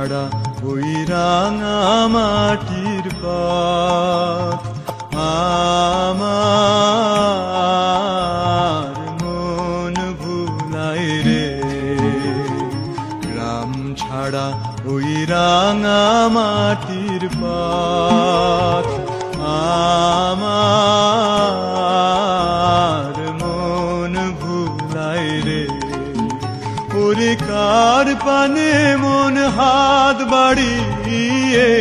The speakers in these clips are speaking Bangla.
ছাড়া ওই রাঙা মাটির পথ আমার মন ভুলাই রে। গ্রাম ছাড়া ওই রাঙা মাটির পথ আমার মন ভুলাই রে। ওরে কার পানে মন হাত বাড়িয়ে,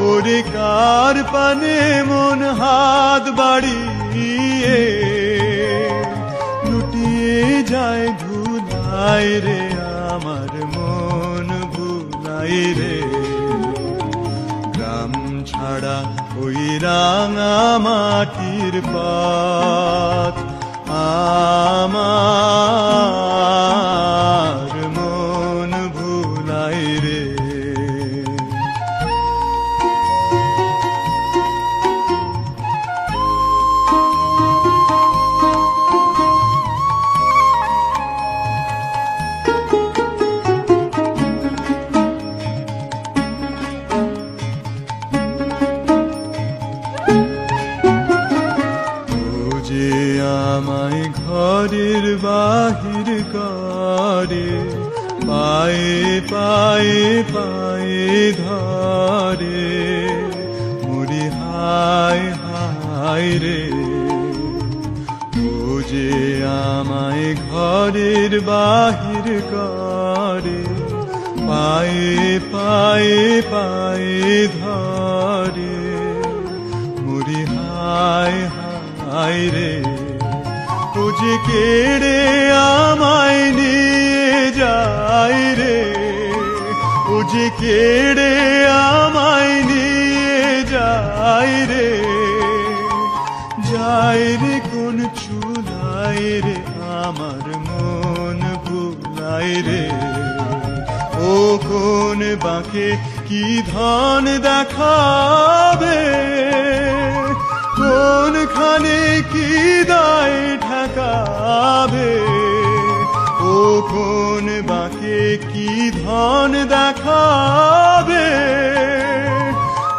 ওরে কার পানে মন হাত বাড়িয়ে লুটিয়ে যায় ধুলাই রে। আমার মন ভুলাই রে। গ্রাম ছাড়া ওই রাঙা মাটির পথ আমার মন ভুলাই রে। আমায় ঘরের বাহির করে, পায়ে পায়ে পায়ে ধরে মুড়ি হায় হায় রে। ও যে আমায় ঘরের বাহির করে, পায়ে পায়ে পায়ে ধরে মুড়ি হায় হায় রে। ও যে কেড়ে আমায় নিয়ে যায় রে, ও যে কেড়ে আমায় নিয়ে যায় রে। যায় রে কোন চুলাই রে, আমার মন ভুলাই রে। ও কোন বাঁকে কি ধন দেখাবে, কোনখানে কি দায় ঠেকাবে। ও কোন বাঁকে কি ধন দেখাবে,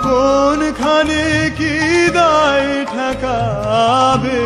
কোনখানে কি দায় ঠেকাবে।